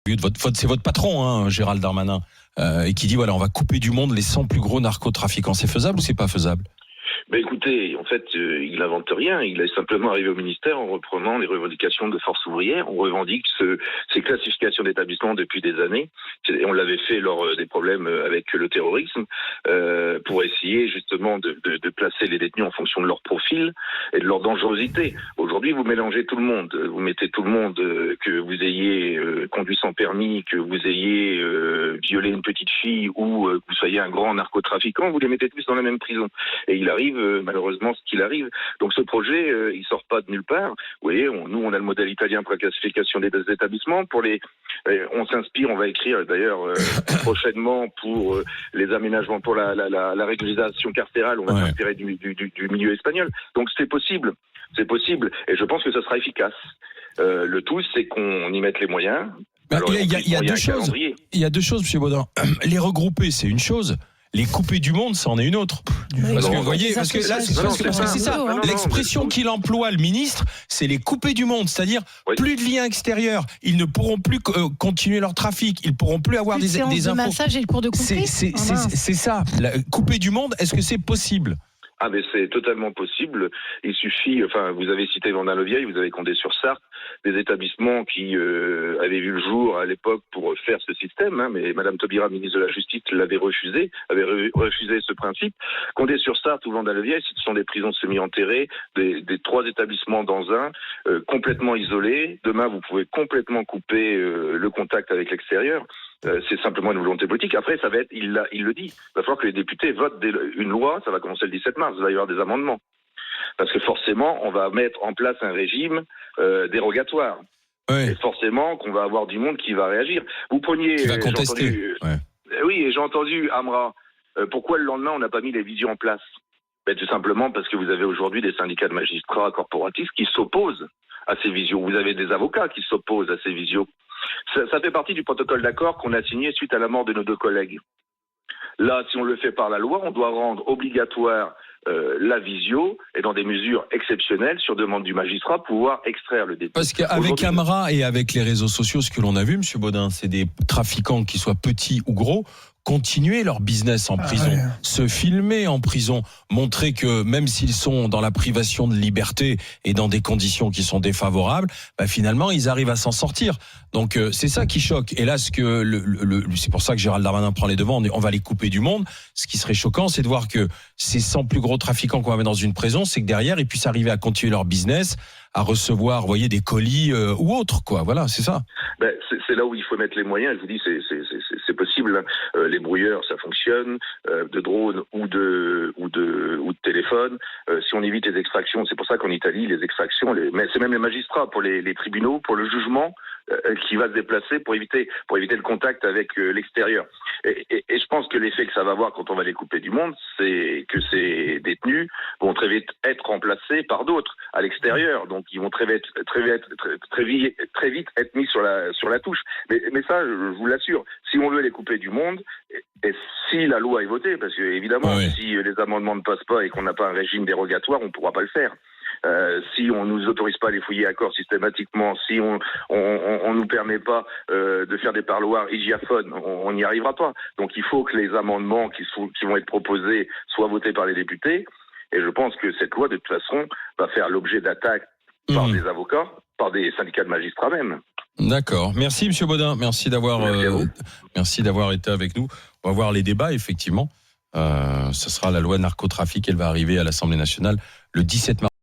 C'est votre patron, hein, Gérald Darmanin, et qui dit voilà, on va couper du monde les 100 plus gros narcotrafiquants. C'est faisable ou c'est pas faisable? Ben écoutez, en fait, il n'invente rien. Il est simplement arrivé au ministère en reprenant les revendications de Force ouvrière. On revendique ces classifications d'établissements depuis des années. On l'avait fait lors des problèmes avec le terrorisme, pour essayer justement de placer les détenus en fonction de leur profil et de leur dangerosité. Aujourd'hui, vous mélangez tout le monde. Vous mettez tout le monde, que vous ayez conduit sans permis, que vous ayez violé une petite fille ou que vous soyez un grand narcotrafiquant, vous les mettez tous dans la même prison. Et il arrive malheureusement ce qu'il arrive. Donc ce projet, il sort pas de nulle part. Vous voyez, nous on a le modèle italien pour la classification des établissements. On s'inspire, on va écrire d'ailleurs prochainement pour les aménagements, pour la régularisation carcérale, on va s'inspirer du milieu espagnol. Donc c'est possible, et je pense que ça sera efficace. Le tout, c'est qu'on y mette les moyens. Il y a deux choses. Il y a deux choses, Monsieur Baudin. Les regrouper, c'est une chose. Les couper du monde, ça en est une autre. Parce que vous voyez, parce que c'est ça. L'expression qu'il emploie, le ministre, c'est les couper du monde, c'est-à-dire plus de liens extérieurs. Ils ne pourront plus continuer leur trafic. Ils ne pourront plus avoir des infos. De massage et le cours de couper. C'est ça. Couper du monde. Est-ce que c'est possible? Ah mais c'est totalement possible. Il suffit, vous avez cité Vendin-le-Vieil, vous avez Condé-sur-Sarthe, des établissements qui avaient vu le jour à l'époque pour faire ce système, mais Madame Taubira, ministre de la Justice, l'avait refusé, refusé ce principe. Condé-sur-Sarthe ou Vendin-le-Vieil, ce sont des prisons semi-enterrées, des 3 établissements dans un, complètement isolés. Demain, vous pouvez complètement couper le contact avec l'extérieur. C'est simplement une volonté politique. Après, ça va être, il le dit, il va falloir que les députés votent une loi, ça va commencer le 17 mars, il va y avoir des amendements. Parce que forcément, on va mettre en place un régime dérogatoire. Oui. Et forcément qu'on va avoir du monde qui va réagir. Vous preniez... Qui va contester. Oui, et j'ai entendu Amra, pourquoi le lendemain on n'a pas mis les visios en place? Tout simplement parce que vous avez aujourd'hui des syndicats de magistrats corporatistes qui s'opposent à ces visios. Vous avez des avocats qui s'opposent à ces visios. Ça fait partie du protocole d'accord qu'on a signé suite à la mort de nos 2 collègues. Là, si on le fait par la loi, on doit rendre obligatoire la visio et dans des mesures exceptionnelles, sur demande du magistrat, pouvoir extraire le détenu. Parce qu'avec Amra et avec les réseaux sociaux, ce que l'on a vu, Monsieur Baudin, c'est des trafiquants qui soient petits ou gros, continuer leur business en prison, se filmer en prison, montrer que même s'ils sont dans la privation de liberté et dans des conditions qui sont défavorables, finalement ils arrivent à s'en sortir. Donc c'est ça qui choque. Et là, c'est pour ça que Gérald Darmanin prend les devants. On va les couper du monde. Ce qui serait choquant, c'est de voir que ces 100 plus gros trafiquants qu'on va mettre dans une prison, c'est que derrière ils puissent arriver à continuer leur business, à recevoir, vous voyez, des colis ou autres, quoi. Voilà, c'est ça. C'est là où il faut mettre les moyens. Je vous dis, c'est possible. Les brouilleurs, ça fonctionne, de drones ou de téléphone. Si on évite les extractions, c'est pour ça qu'en Italie, les extractions, mais c'est même les magistrats pour les tribunaux, pour le jugement, qui va se déplacer pour éviter le contact avec l'extérieur. Et je pense que l'effet que ça va avoir quand on va les couper du monde, c'est que ces détenus vont très vite être remplacés par d'autres à l'extérieur. Donc ils vont très vite être mis sur la touche. Mais ça, je vous l'assure, si on veut les couper du monde, et si la loi est votée, parce que évidemment, si les amendements ne passent pas et qu'on n'a pas un régime dérogatoire, on ne pourra pas le faire. Si on nous autorise pas à les fouiller à corps systématiquement, si on nous permet pas de faire des parloirs hygiaphones, on n'y arrivera pas. Donc il faut que les amendements qui vont être proposés soient votés par les députés. Et je pense que cette loi, de toute façon, va faire l'objet d'attaques par des avocats, par des syndicats de magistrats même. D'accord. Merci, Monsieur Baudin. Merci d'avoir été avec nous. On va voir les débats, effectivement. Ce sera la loi narcotrafic. Elle va arriver à l'Assemblée nationale le 17 mars.